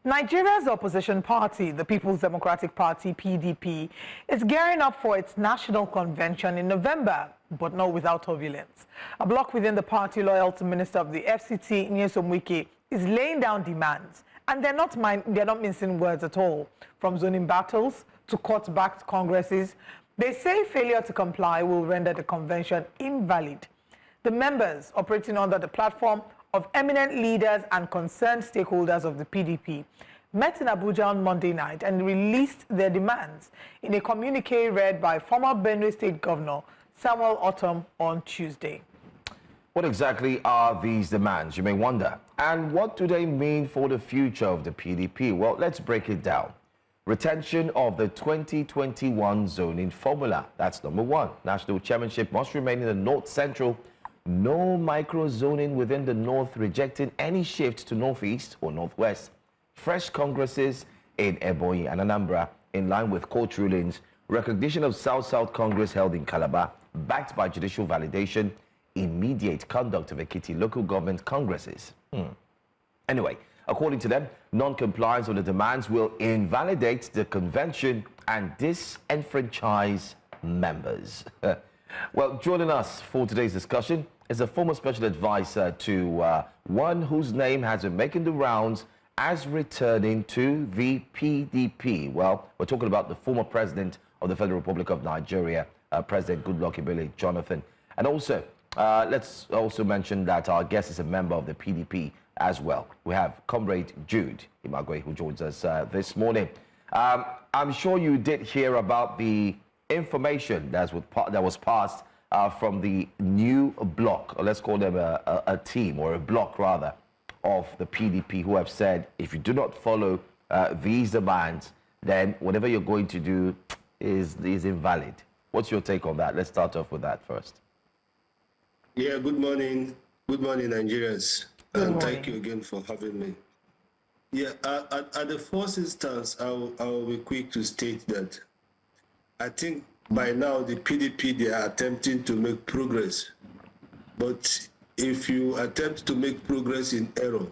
Nigeria's opposition party, the People's Democratic Party, PDP, is gearing up for its national convention in November, but not without turbulence. A bloc within the party loyal to Minister of the FCT, Nyesom Wike, is laying down demands, and they're not mincing words at all. From zoning battles to court-backed congresses, they say failure to comply will render the convention invalid. The members, operating under the platform of eminent leaders and concerned stakeholders of the PDP, met in Abuja on Monday night and released their demands in a communiqué read by former Benue State Governor Samuel Ortom on Tuesday. What exactly are these demands, you may wonder? And what do they mean for the future of the PDP? Well, let's break it down. Retention of the 2021 zoning formula. That's number one. National chairmanship must remain in the North Central. No micro-zoning within the North, rejecting any shift to Northeast or Northwest. Fresh congresses in Ebonyi and Anambra in line with court rulings. Recognition of South-South Congress held in Calabar, backed by judicial validation. Immediate conduct of Ekiti local government congresses. Anyway, according to them, non-compliance with the demands will invalidate the convention and disenfranchise members. Well, joining us for today's discussion is a former special advisor to one whose name has been making the rounds as returning to the PDP. Well, we're talking about the former president of the Federal Republic of Nigeria, President Goodluck Jonathan. And also, let's also mention that our guest is a member of the PDP as well. We have Comrade Jude Imagwe, who joins us this morning. I'm sure you did hear about the information that was passed from the new bloc, or let's call them a team, or a bloc rather, of the PDP, who have said if you do not follow these demands, then whatever you're going to do is invalid. What's your take on that? Let's start off with that first. Yeah, good morning. Good morning, Nigerians. And thank you again for having me. Yeah, at the first instance, I will be quick to state that I think by now the PDP, they are attempting to make progress. But if you attempt to make progress in error,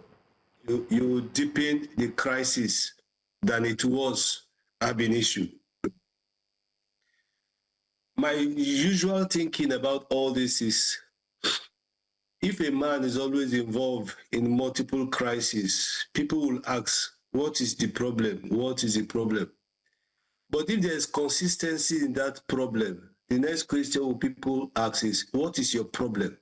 you will deepen the crisis than it was ab initio. My usual thinking about all this is, if a man is always involved in multiple crises, people will ask, what is the problem? What is the problem? But if there's consistency in that problem, the next question people ask is, what is your problem?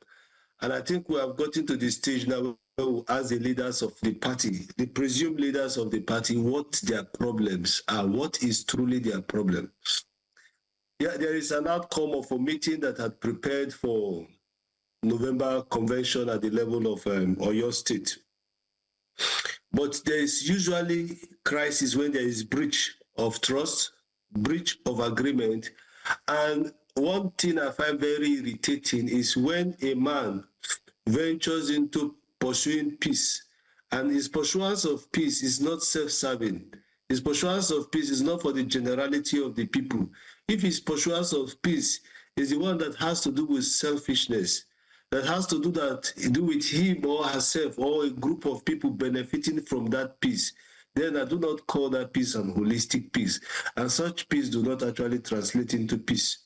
And I think we have gotten to the stage now where we ask the leaders of the party, the presumed leaders of the party, what their problems are, what is truly their problem. Yeah, there is an outcome of a meeting that had prepared for November convention at the level of Oyo State. But there is usually crisis when there is breach of trust, breach of agreement. And one thing I find very irritating is when a man ventures into pursuing peace, and his pursuance of peace is not self-serving. His pursuance of peace is not for the generality of the people. If his pursuance of peace is the one that has to do with selfishness, that has to do with him or herself or a group of people benefiting from that peace, then I do not call that peace an holistic peace. And such peace do not actually translate into peace.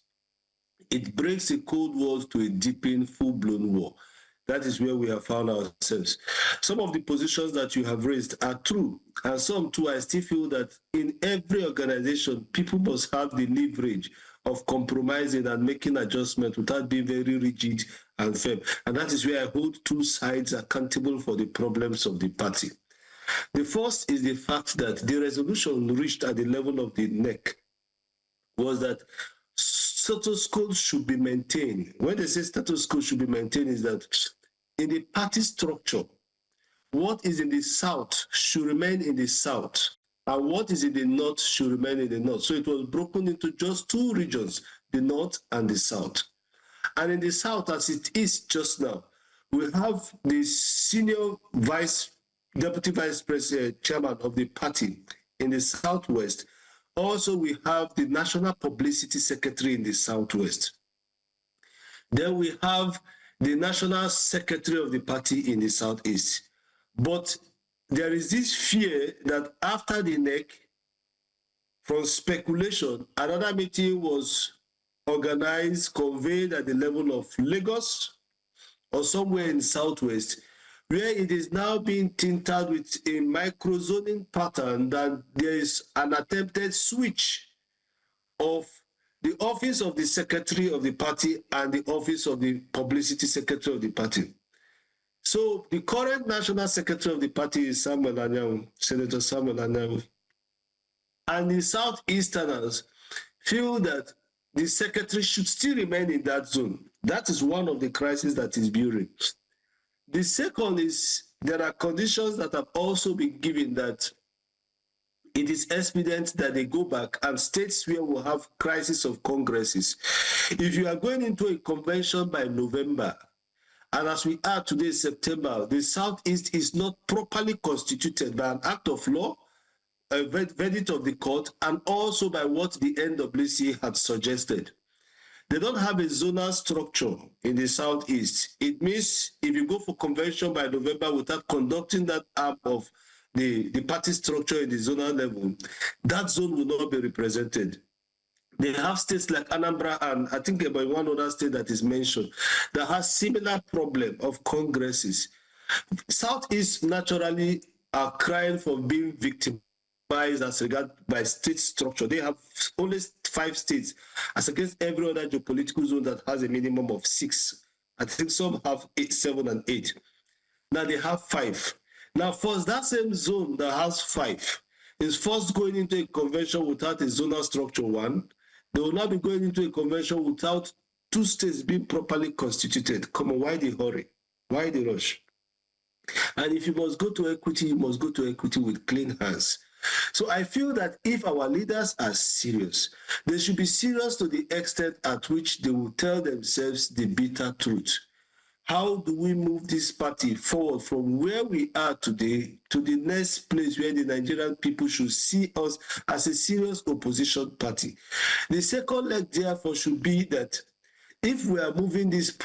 It breaks a cold war to a deepened, full-blown war. That is where we have found ourselves. Some of the positions that you have raised are true, and some too, I still feel that in every organization, people must have the leverage of compromising and making adjustments without being very rigid and firm. And that is where I hold two sides accountable for the problems of the party. The first is the fact that the resolution reached at the level of the NEC was that status quo should be maintained. When they say status quo should be maintained, is that in the party structure, what is in the South should remain in the South, and what is in the North should remain in the North. So it was broken into just two regions, the North and the South. And in the South, as it is just now, we have the senior deputy vice president, chairman of the party in the Southwest. Also, we have the national publicity secretary in the Southwest. Then we have the national secretary of the party in the Southeast. But there is this fear that after the NEC, from speculation, another meeting was organized, convened at the level of Lagos or somewhere in Southwest, where it is now being tinted with a micro-zoning pattern that there is an attempted switch of the office of the secretary of the party and the office of the publicity secretary of the party. So the current national secretary of the party is Samuel Anyanwu, Senator Samuel Anyanwu. And the Southeasterners feel that the secretary should still remain in that zone. That is one of the crises that is brewing. The second is there are conditions that have also been given that it is expedient that they go back, and states where we have crisis of congresses. If you are going into a convention by November, and as we are today, September, the Southeast is not properly constituted by an act of law, a verdict of the court, and also by what the NWC had suggested. They don't have a zonal structure in the Southeast. It means if you go for convention by November without conducting that arm of the party structure in the zonal level, that zone will not be represented. They have states like Anambra and I think about one other state that is mentioned that has similar problem of congresses. Southeast naturally are crying for being victimized as regard by state structure. They have only 5 states as against every other geopolitical zone that has a minimum of 6. I think some have 8, 7, and 8. Now they have 5. Now first, that same zone that has 5 is first going into a convention without a zonal structure 1. They will not be going into a convention without 2 states being properly constituted. Come on, why the hurry? Why the rush? And if you must go to Ekiti, you must go to Ekiti with clean hands. So I feel that if our leaders are serious, they should be serious to the extent at which they will tell themselves the bitter truth. How do we move this party forward from where we are today to the next place where the Nigerian people should see us as a serious opposition party? The second leg, therefore, should be that if we are moving this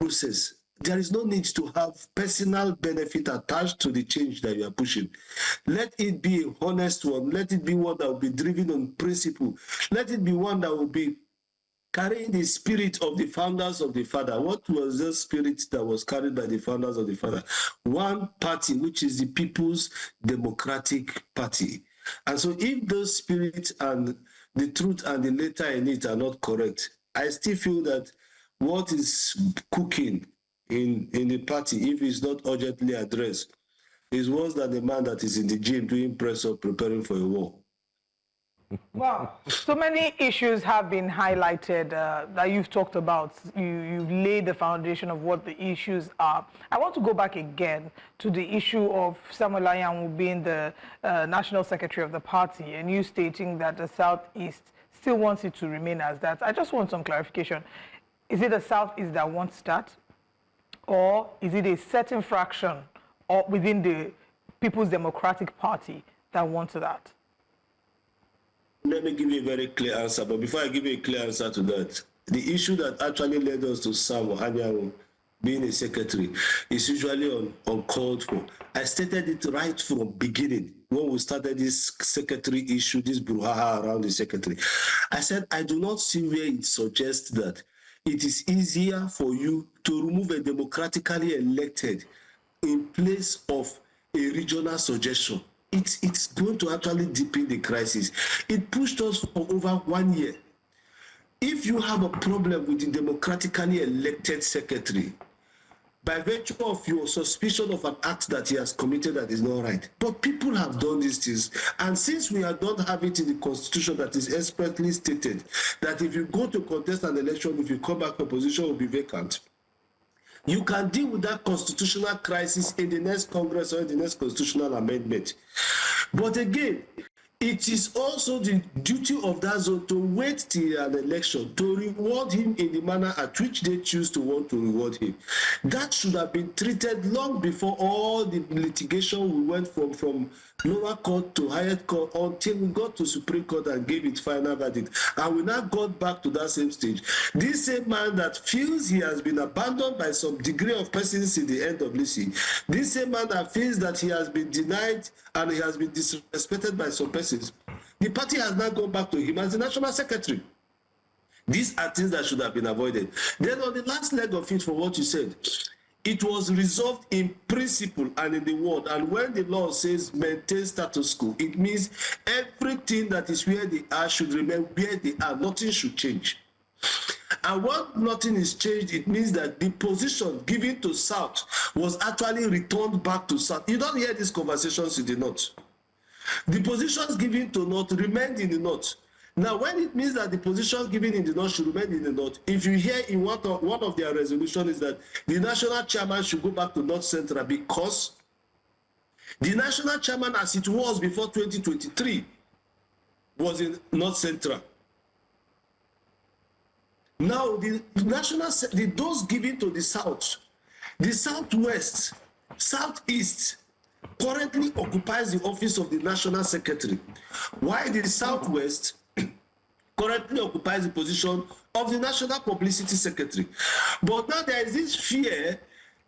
process, there is no need to have personal benefit attached to the change that you are pushing. Let it be a honest one. Let it be one that will be driven on principle. Let it be one that will be carrying the spirit of the founders of the Father. What was the spirit that was carried by the founders of the Father? One party, which is the People's Democratic Party. And so if those spirits and the truth and the letter in it are not correct, I still feel that what is cooking in the party, if it's not urgently addressed, is worse than the man that is in the gym doing press up preparing for a war. Wow, so many issues have been highlighted that you've talked about. You've laid the foundation of what the issues are. I want to go back again to the issue of Samuel Anyanwu being the National Secretary of the party and you stating that the Southeast still wants it to remain as that. I just want some clarification. Is it the Southeast that wants that? Or is it a certain fraction or within the People's Democratic Party that wants that? Let me give you a very clear answer. But before I give you a clear answer to that, the issue that actually led us to Samuel Anyanwu being a secretary is usually uncalled for. I stated it right from beginning when we started this secretary issue, this brouhaha around the secretary. I said, I do not see where it suggests that it is easier for you to remove a democratically elected in place of a regional suggestion. It's going to actually deepen the crisis. It pushed us for over 1 year. If you have a problem with the democratically elected secretary, by virtue of your suspicion of an act that he has committed that is not right, but people have done these things, and since we don't have it in the constitution that is expressly stated that if you go to contest an election, if you come back, the position will be vacant. You can deal with that constitutional crisis in the next Congress or in the next constitutional amendment. But again, it is also the duty of that zone to wait till an election to reward him in the manner at which they choose to want to reward him. That should have been treated long before all the litigation we went from lower court to higher court until we got to Supreme Court and gave it final verdict. And we now got back to that same stage. This same man that feels he has been abandoned by some degree of persons in the NWC, this same man that feels that he has been denied and he has been disrespected by some persons, the party has now gone back to him as the National Secretary. These are things that should have been avoided. Then on the last leg of it, for what you said, it was resolved in principle and in the word. And when the law says maintain status quo, it means everything that is where they are should remain where they are. Nothing should change. And when nothing is changed, it means that the position given to South was actually returned back to South. You don't hear these conversations in the North. The positions given to North remained in the North. Now, when it means that the positions given in the North should remain in the North, if you hear in one of their resolutions is that the national chairman should go back to North Central because the national chairman, as it was before 2023, was in North Central. Now, those given to the South, the Southwest, Southeast, currently occupies the office of the National Secretary, while the Southwest currently occupies the position of the National Publicity Secretary. But now there is this fear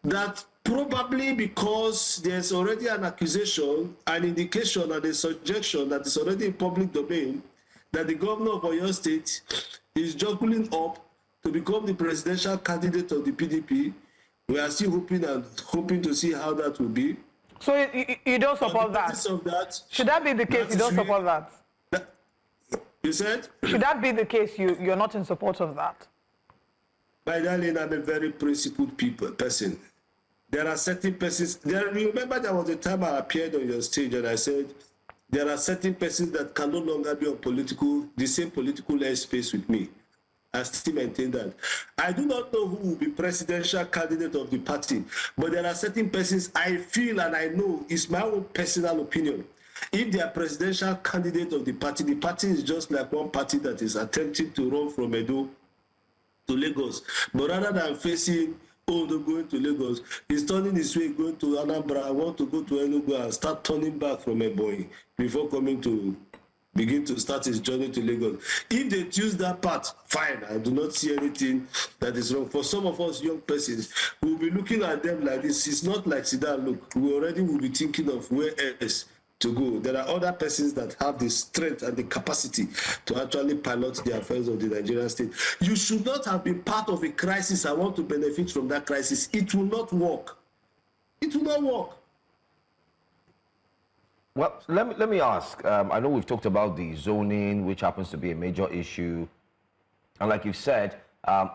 that probably because there's already an accusation, an indication, and a suggestion that is already in public domain, that the governor of Oyo State is juggling up to become the presidential candidate of the PDP. We are still hoping to see how that will be. So you don't support that? Should that be the case, you don't support that? You said? Should that be the case, you're not in support of that? My darling, I'm a very principled person. There are certain persons, remember there was a time I appeared on your stage and I said, there are certain persons that can no longer be on the same political airspace with me. I still maintain that. I do not know who will be presidential candidate of the party, but there are certain persons I feel and I know, it's my own personal opinion. If they are presidential candidate of the party is just like one party that is attempting to run from Edo to Lagos. But rather than facing, going to Lagos, he's turning his way, going to Anambra. I want to go to Enugu and start turning back from Ebonyi before begin to start his journey to Lagos. If they choose that path, fine. I do not see anything that is wrong. For some of us young persons, we'll be looking at them like this. It's not like Sidan, look, we already will be thinking of where else to go. There are other persons that have the strength and the capacity to actually pilot the affairs of the Nigerian state. You should not have been part of a crisis. I want to benefit from that crisis. It will not work. It will not work. Well, let me ask. I know we've talked about the zoning, which happens to be a major issue. And like you said,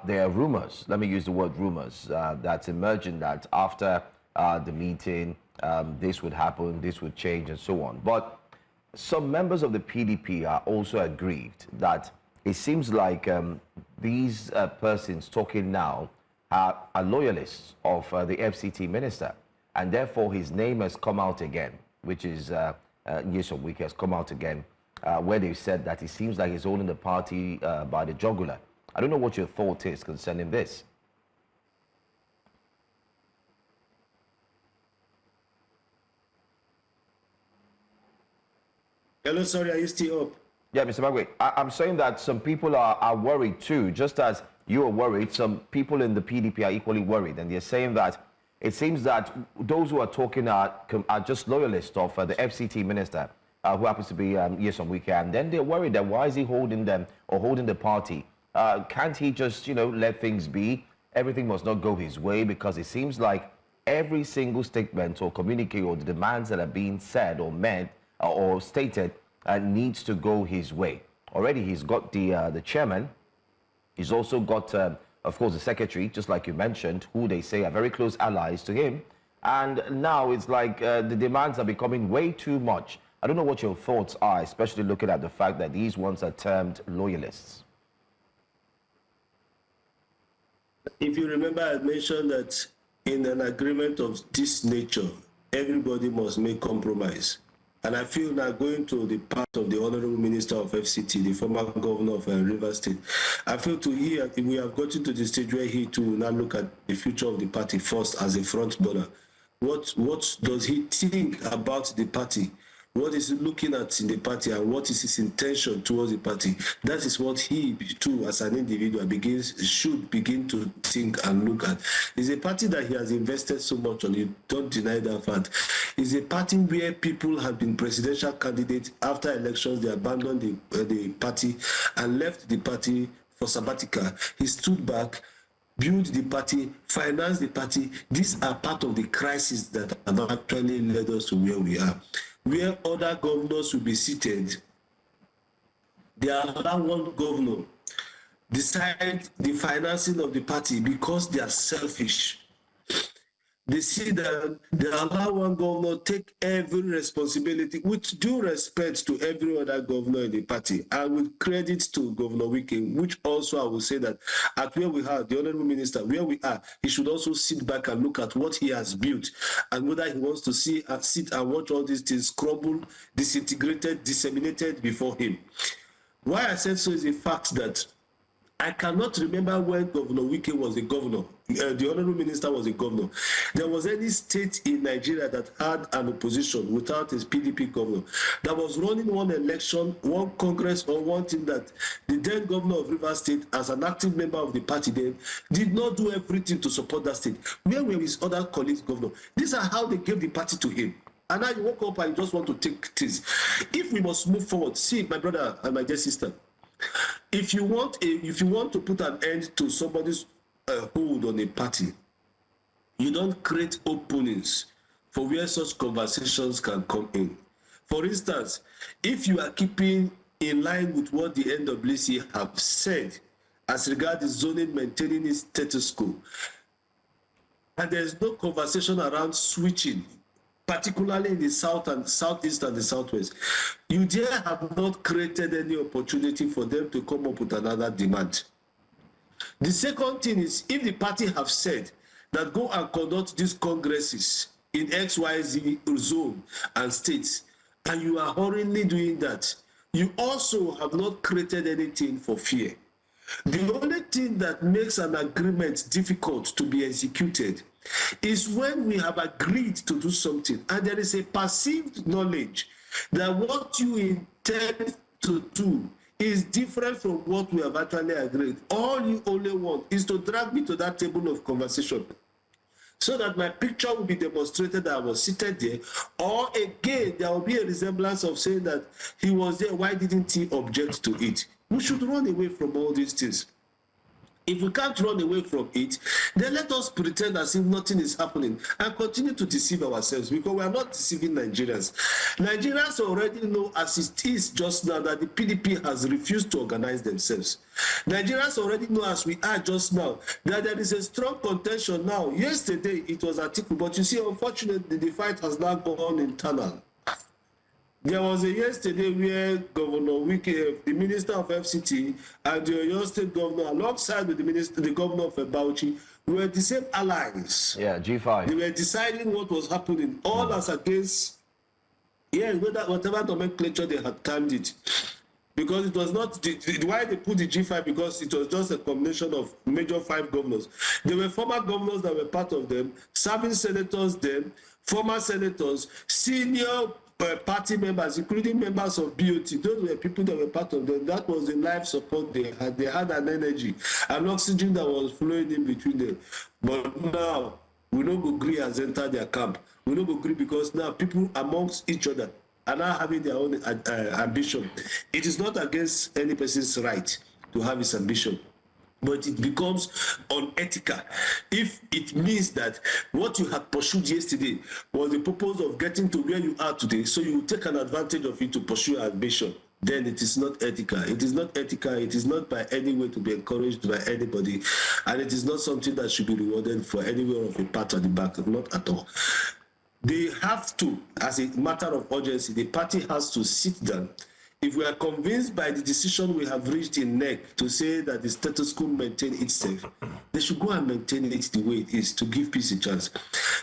there are rumors, let me use the word rumors, that's emerging that after the meeting, this would happen, this would change, and so on. But some members of the PDP are also aggrieved that it seems like these persons talking now are loyalists of the FCT minister, and therefore his name has come out again, which is Nyesom Wike has come out again, where they said that it seems like he's holding the party by the jugular. I don't know what your thought is concerning this. Hello, sorry, are you still up? Yeah, Mr. Imagwe, I'm saying that some people are worried too, just as you are worried. Some people in the PDP are equally worried, and they're saying that it seems that those who are talking are just loyalists of the FCT minister, who happens to be Nyesom Wike, and then they're worried that why is he holding them or holding the party? Can't he just, let things be? Everything must not go his way, because it seems like every single statement or communique or the demands that are being said or meant or stated needs to go his way. Already he's got the chairman. He's also got, of course, the secretary, just like you mentioned, who they say are very close allies to him. And now it's like the demands are becoming way too much. I don't know what your thoughts are, especially looking at the fact that these ones are termed loyalists. If you remember, I mentioned that in an agreement of this nature, everybody must make compromise. And I feel now going to the part of the Honorable Minister of FCT, the former governor of Rivers State, I feel we have gotten to the stage where he too will now look at the future of the party first as a front runner. What does he think about the party? what is he looking at in the party, and what is his intention towards the party. That is what he too, as an individual, should begin to think and look at. It's a party that he has invested so much on. You don't deny that fact. It's a party where people have been presidential candidates. After elections, they abandoned the party and left the party for sabbatical. He stood back, build the party, finance the party. These are part of the crisis that have actually led us to where we are. Where other governors will be seated, they allow one governor decide the financing of the party because they are selfish. They see that they allow one governor take every responsibility, with due respect to every other governor in the party, and with credit to Governor Wiki, which also I will say that at where we are, the Honorable Minister, where we are, he should also sit back and look at what he has built, and whether he wants to sit and watch all these things crumble, disintegrated, disseminated before him. Why I said so is the fact that I cannot remember when Governor Wiki was a governor, the Honorable Minister was a governor. There was any state in Nigeria that had an opposition without a PDP governor that was running one election, one Congress, or one thing that the then governor of Rivers State, as an active member of the party then, did not do everything to support that state. Where were his other colleagues, governor? These are how they gave the party to him. And now you woke up and you just want to take things. If we must move forward, see, my brother and my dear sister, if you want to put an end to somebody's hold on a party, you don't create openings for where such conversations can come in. For instance, if you are keeping in line with what the NWC have said as regards the zoning maintaining its status quo, and there's no conversation around switching, particularly in the south and southeast and the southwest, you there have not created any opportunity for them to come up with another demand. The second thing is, if the party have said that go and conduct these congresses in XYZ zone and states, and you are hurriedly doing that, you also have not created anything for fear. The only thing that makes an agreement difficult to be executed is when we have agreed to do something and there is a perceived knowledge that what you intend to do is different from what we have actually agreed. All you only want is to drag me to that table of conversation so that my picture will be demonstrated that I was seated there, or again, there will be a resemblance of saying that he was there, why didn't he object to it? We should run away from all these things. If we can't run away from it, then let us pretend as if nothing is happening and continue to deceive ourselves, because we are not deceiving Nigerians. Nigerians already know, as it is just now, that the PDP has refused to organize themselves. Nigerians already know, as we are just now, that there is a strong contention now. Yesterday, it was Atiku, but you see, unfortunately, the fight has now gone internal. There was a yesterday where Governor Wiki, the Minister of FCT, and the Oyo State Governor, alongside with the Governor of Ebonyi, were the same allies. Yeah, G5. They were deciding what was happening, all as against, whatever nomenclature they had termed it. Because it was not, why they put the G5, because it was just a combination of major 5 governors. There were former governors that were part of them, serving senators then, former senators, senior party members, including members of BOT. Those were people that were part of them. That was the life support they had. They had an energy, an oxygen that was flowing in between them. But now, we don't agree as enter their camp. We don't agree because now people amongst each other are now having their own ambition. It is not against any person's right to have his ambition, but it becomes unethical if it means that what you had pursued yesterday was the purpose of getting to where you are today, so you will take an advantage of it to pursue your ambition. Then it is not ethical. It is not ethical. It is not by any way to be encouraged by anybody, and it is not something that should be rewarded for anywhere of a pat on the back, not at all. They have to, as a matter of urgency, the party has to sit down. If we are convinced by the decision we have reached in NEC to say that the status quo maintain itself, they should go and maintain it the way it is, to give peace a chance.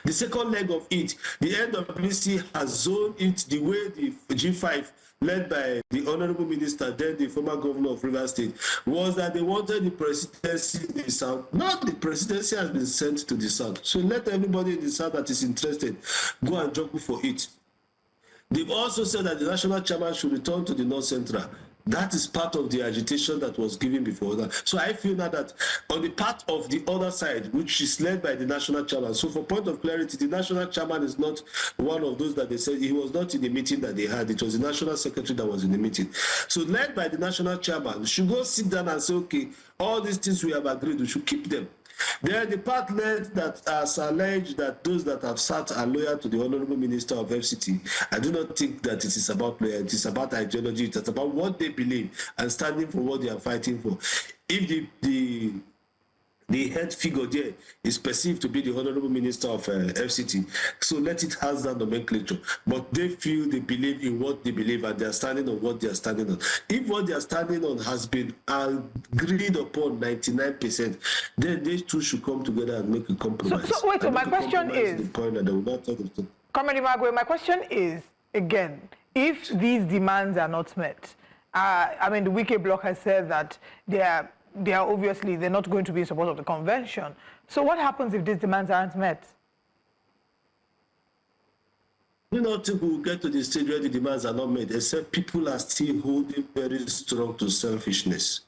The second leg of it, the NWC has zoned it the way the G5, led by the Honorable Minister, then the former governor of Rivers State, was that they wanted the presidency in the South. Now the presidency has been sent to the South. So let everybody in the South that is interested go and juggle for it. They've also said that the national chairman should return to the North Central. That is part of the agitation that was given before that. So I feel now that on the part of the other side, which is led by the national chairman, so for point of clarity, the national chairman is not one of those that they said, he was not in the meeting that they had. It was the national secretary that was in the meeting. So led by the national chairman, should go sit down and say, okay, all these things we have agreed, we should keep them. Then the part led that has alleged that those that have sat are loyal to the Honorable Minister of FCT. I do not think that it is about loyalty, it is about ideology, it is about what they believe and standing for what they are fighting for. If the head figure there is perceived to be the Honorable Minister of FCT, so let it has that nomenclature. But they feel they believe in what they believe and they are standing on what they are standing on. If what they are standing on has been agreed upon 99%, then they two should come together and make a compromise. So wait, so my question is, Comrade Imagwe, my question is, again, if these demands are not met, I mean, the Wiki bloc has said that they are obviously, they're not going to be in support of the convention. So what happens if these demands aren't met? I do not think we will get to the stage where the demands are not met, except people are still holding very strong to selfishness.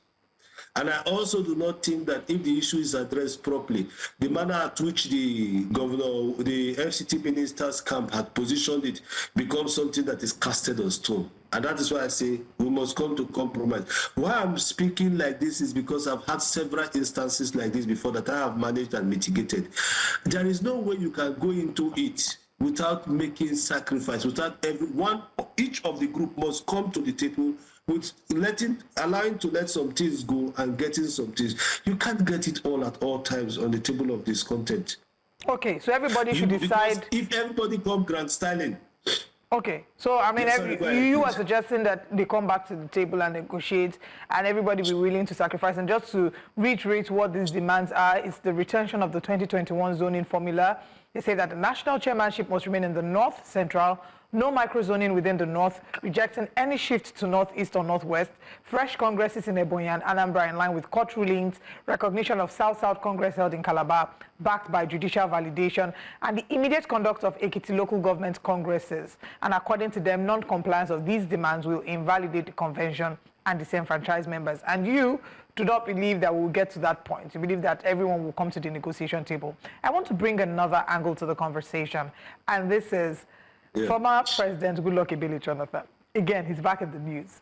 And I also do not think that if the issue is addressed properly, the manner at which the governor, the FCT minister's camp had positioned it becomes something that is casted on stone. And that is why I say we must come to compromise. Why I'm speaking like this is because I've had several instances like this before that I have managed and mitigated. There is no way you can go into it without making sacrifice, without everyone, each of the group must come to the table with allowing to let some things go and getting some things. You can't get it all at all times on the table of discontent. Okay, so everybody should decide. If everybody come grand styling. Okay, so I mean, you are suggesting that they come back to the table and negotiate, and everybody be willing to sacrifice. And just to reiterate what these demands are, it's the retention of the 2021 zoning formula. They say that the national chairmanship must remain in the North Central, no microzoning within the North, rejecting any shift to Northeast or Northwest, fresh congresses in Ebonyi and Anambra in line with court rulings, recognition of South-South Congress held in Calabar, backed by judicial validation, and the immediate conduct of Ekiti local government congresses. And according to them, non-compliance of these demands will invalidate the convention and disenfranchise members. And you do not believe that we'll get to that point. You believe that everyone will come to the negotiation table. I want to bring another angle to the conversation, and this is former President Goodluck Jonathan. Again, he's back in the news.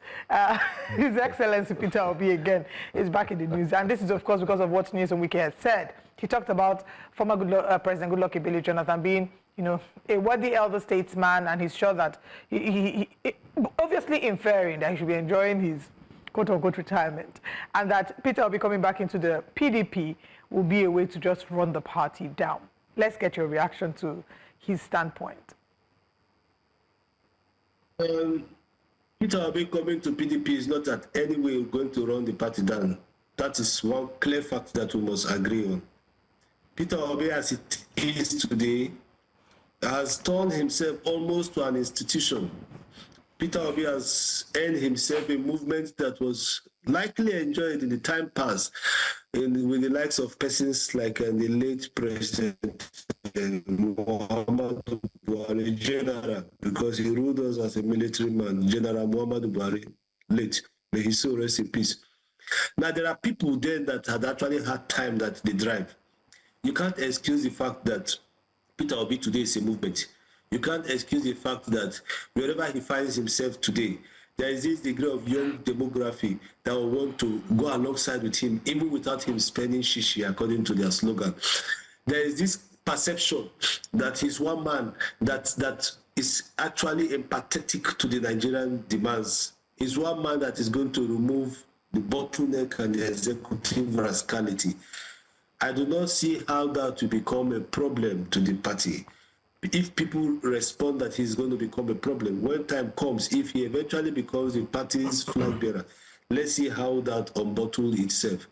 His Excellency Peter Obi, again, is back in the news. And this is, of course, because of what Nyesom Wike has said. He talked about former President Goodluck Jonathan being, you know, a worthy elder statesman, and he's sure that he obviously inferring that he should be enjoying his quote-unquote retirement, and that Peter Obi coming back into the PDP will be a way to just run the party down. Let's get your reaction to his standpoint. Peter Obi coming to PDP is not at any way going to run the party down. That is one clear fact that we must agree on. Peter Obi, as it is today, has turned himself almost to an institution. Peter Obi has earned himself a movement that was likely enjoyed in the time past with the likes of persons like the late President Muhammadu Buhari, General, because he ruled us as a military man, General Muhammadu Buhari, late. May he so rest in peace. Now, there are people then that had actually had time that they drive. You can't excuse the fact that Peter Obi today is a movement. You can't excuse the fact that wherever he finds himself today, there is this degree of young demography that will want to go alongside with him, even without him spending shishi, according to their slogan. There is this perception that he's one man that is actually empathetic to the Nigerian demands. He's one man that is going to remove the bottleneck and the executive rascality. I do not see how that will become a problem to the party. If people respond that he's going to become a problem, when time comes, if he eventually becomes the party's flag bearer, let's see how that unbottle itself.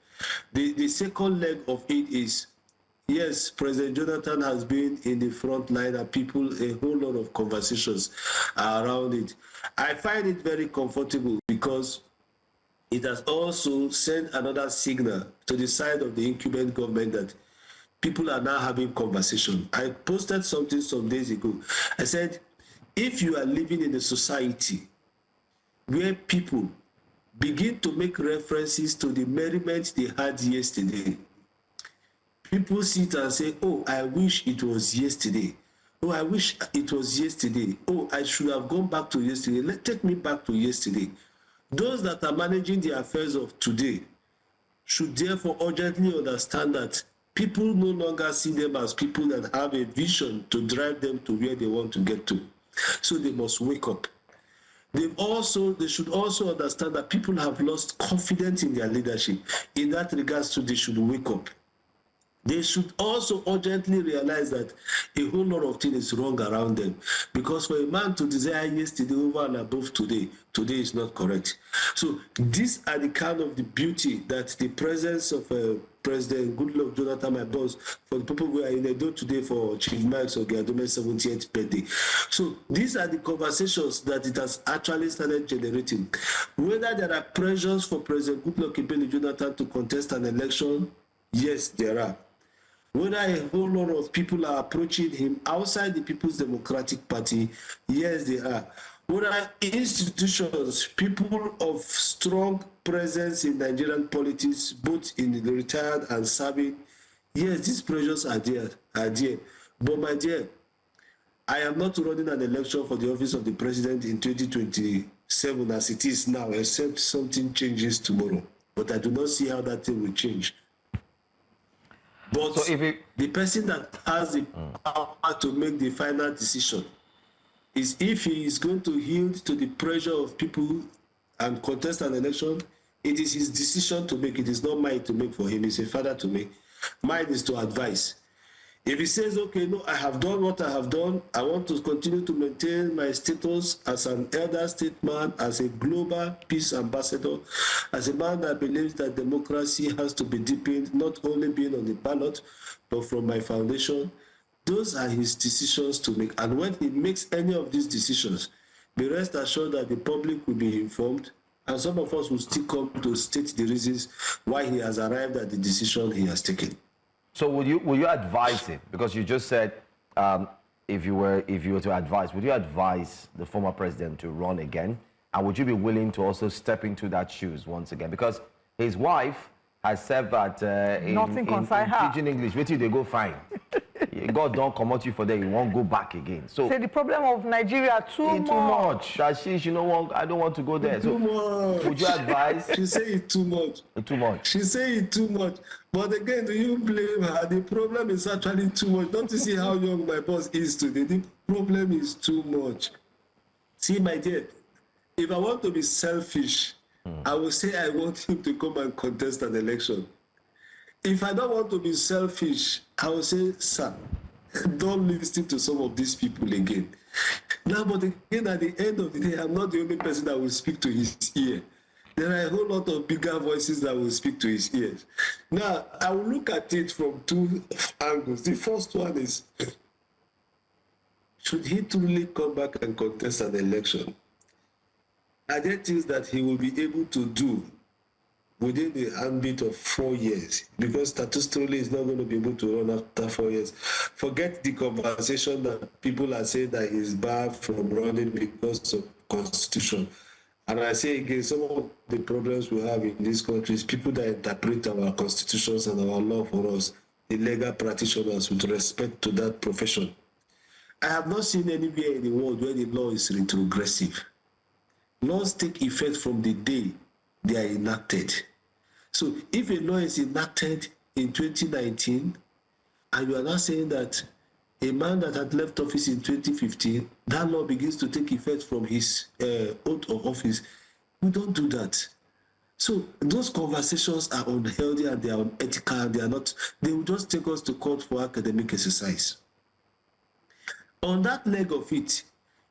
The second leg of it is, yes, President Jonathan has been in the front line and people, a whole lot of conversations around it. I find it very comfortable because it has also sent another signal to the side of the incumbent government that people are now having conversation. I posted something some days ago. I said, if you are living in a society where people begin to make references to the merriment they had yesterday, people sit and say, oh, I wish it was yesterday. Oh, I wish it was yesterday. Oh, I should have gone back to yesterday. Take me back to yesterday. Those that are managing the affairs of today should therefore urgently understand that people no longer see them as people that have a vision to drive them to where they want to get to. So they must wake up. They should also understand that people have lost confidence in their leadership. In that regards, so they should wake up. They should also urgently realize that a whole lot of things is wrong around them. Because for a man to desire yesterday over and above today, today is not correct. So these are the kind of the beauty that the presence of President Goodluck Jonathan, my boss, for the people who are in Edo today for Chief Mike's or Giadome's 70th birthday. So these are the conversations that it has actually started generating. Whether there are pressures for President Goodluck Jonathan to contest an election, yes, there are. Whether a whole lot of people are approaching him outside the People's Democratic Party, yes, they are. Whether institutions, people of strong presence in Nigerian politics, both in the retired and serving, yes, these pressures are there. But my dear, I am not running an election for the office of the president in 2027 as it is now, except something changes tomorrow. But I do not see how that thing will change. But so the person that has the power to make the final decision is if he is going to yield to the pressure of people and contest an election, it is his decision to make. It is not mine to make for him. It's a father to make. Mine is to advise. If he says, okay, no, I have done what I have done, I want to continue to maintain my status as an elder statesman, as a global peace ambassador, as a man that believes that democracy has to be deepened, not only being on the ballot, but from my foundation, those are his decisions to make. And when he makes any of these decisions, be rest assured that the public will be informed, and some of us will still come to state the reasons why he has arrived at the decision he has taken. So will you advise him? Because you just said if you were to advise, would you advise the former president to run again? And would you be willing to also step into that shoes once again? Because his wife has said that in pidgin English, wait till they go fine. God don't come out you for that, you won't go back again. So say the problem of Nigeria too much. That she know want, I don't want to go there. Too much. Would you advise? She say it too much. Too much. She say it too much. But again, do you blame her? The problem is actually too much. Don't you see how young my boss is today? The problem is too much. See, my dear, if I want to be selfish, I will say I want him to come and contest an election. If I don't want to be selfish, I will say, sir, don't listen to some of these people again. Now, but again, at the end of the day, I'm not the only person that will speak to his ear. There are a whole lot of bigger voices that will speak to his ears. Now, I will look at it from two angles. The first one is, should he truly come back and contest an election? Are there things that he will be able to do within the ambit of 4 years? Because statistically, he's not going to be able to run after 4 years. Forget the conversation that people are saying that he's barred from running because of constitution. And I say again, some of the problems we have in this country is people that interpret our constitutions and our law for us, the legal practitioners, with respect to that profession. I have not seen anywhere in the world where the law is retrogressive. Laws take effect from the day they are enacted. So if a law is enacted in 2019, and you are now saying that a man that had left office in 2015, that law begins to take effect from his oath of office, we don't do that. So those conversations are unhealthy and they are unethical and they are not, they will just take us to court for academic exercise. On that leg of it,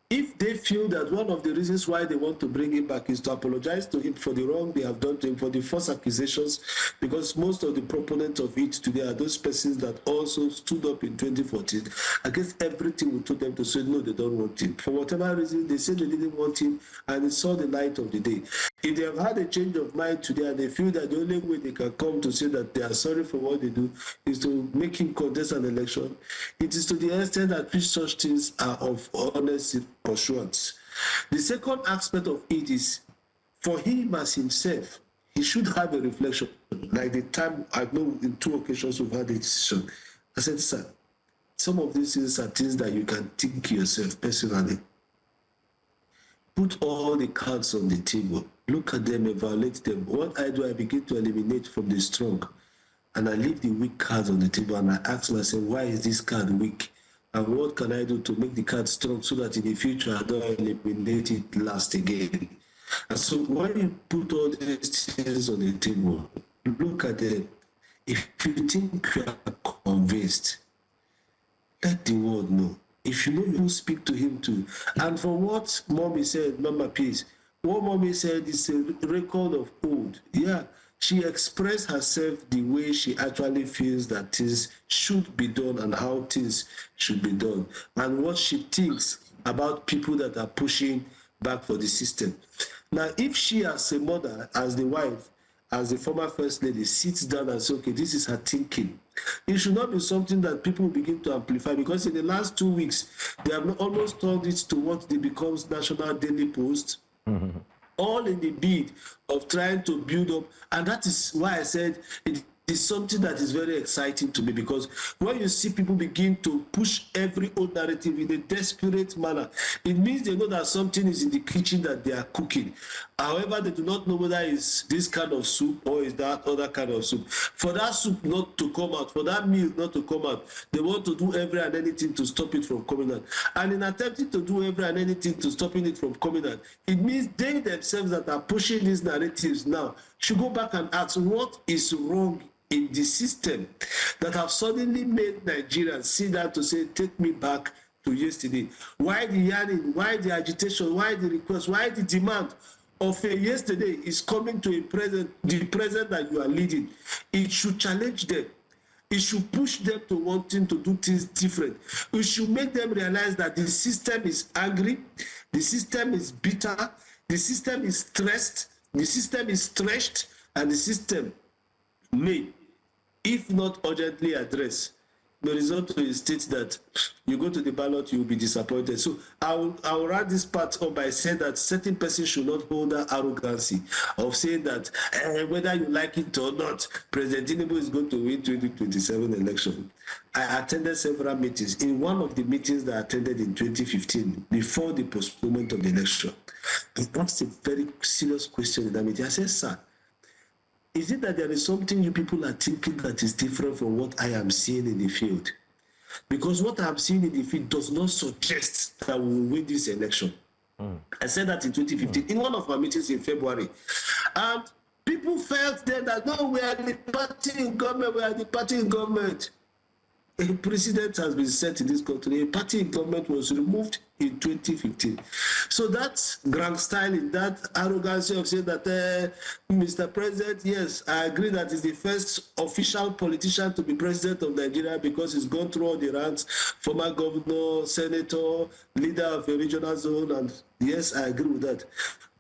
if they feel that one of the reasons why they want to bring him back is to apologize to him for the wrong they have done to him, for the false accusations, because most of the proponents of it today are those persons that also stood up in 2014 against everything we told them to say, no, they don't want him. For whatever reason, they said they didn't want him, and it saw the light of the day. If they have had a change of mind today and they feel that the only way they can come to say that they are sorry for what they do is to make him contest an election, it is to the extent that which such things are of honest pursuance. The second aspect of it is, for him as himself, he should have a reflection. Like the time, I know in 2 occasions we've had a decision. I said, sir, some of these things are things that you can think yourself personally. Put all the cards on the table. Look at them, evaluate them. What I do, I begin to eliminate from the strong. And I leave the weak cards on the table and I ask myself, why is this card weak? And what can I do to make the card strong so that in the future I don't eliminate it last again? And so when you put all these things on the table, look at them. If you think you are convinced, let the world know. If you know, you speak to him too. And for what Mommy said, Mama Peace, what Mommy said is a record of old. Yeah, she expressed herself the way she actually feels that things should be done and how things should be done. And what she thinks about people that are pushing back for the system. Now, if she as a mother, as the wife, as the former first lady, sits down and says, okay, this is her thinking, it should not be something that people begin to amplify, because in the last 2 weeks, they have almost turned it to what they becomes national daily post, all in the bid of trying to build up. And that is why I said it is something that is very exciting to me, because when you see people begin to push every old narrative in a desperate manner, it means they know that something is in the kitchen that they are cooking. However, they do not know whether it's this kind of soup or is that other kind of soup. For that soup not to come out, for that meal not to come out, they want to do every and anything to stop it from coming out. And in attempting to do every and anything to stopping it from coming out, it means they themselves that are pushing these narratives now should go back and ask what is wrong in the system that have suddenly made Nigerians sit down to say, take me back to yesterday. Why the yearning, why the agitation, why the request, why the demand of a yesterday is coming to a present, the present that you are leading? It should challenge them. It should push them to wanting to do things different. It should make them realize that the system is angry, the system is bitter, the system is stressed, the system is stretched, and the system may, if not urgently addressed, the result is state that you go to the ballot, you will be disappointed. So I will wrap this part up by saying that certain persons should not hold that arrogancy of saying that whether you like it or not, President Tinubu is going to win 2027 election. I attended several meetings. In one of the meetings that I attended in 2015, before the postponement of the election, I asked a very serious question in that meeting. I said, sir, is it that there is something you people are thinking that is different from what I am seeing in the field? Because what I'm seeing in the field does not suggest that we will win this election. I said that in 2015 in one of my meetings in February. And people felt then that, no, we are the party in government, we are the party in government. A precedent has been set in this country. A party in government was removed in 2015. So that grand styling, that arrogance of saying that, Mr. President, yes, I agree that he's the first official politician to be president of Nigeria because he's gone through all the ranks, former governor, senator, leader of a regional zone, and yes, I agree with that.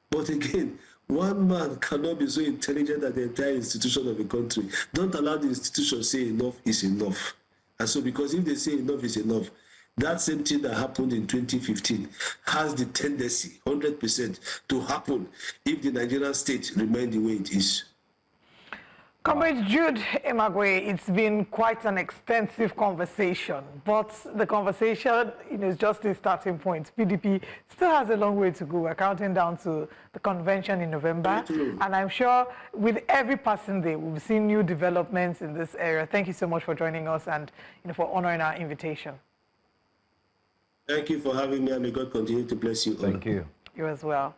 But again, one man cannot be so intelligent that the entire institution of a country. Don't allow the institution to say enough is enough. And so, because if they say enough is enough, that same thing that happened in 2015 has the tendency, 100%, to happen if the Nigerian state remains the way it is. Comrade Jude Imagwe, it's been quite an extensive conversation, but the conversation is just a starting point. PDP still has a long way to go. We're counting down to the convention in November, and I'm sure with every passing day, we'll see new developments in this area. Thank you so much for joining us and for honoring our invitation. Thank you for having me, and may God continue to bless you all. Thank you. You as well.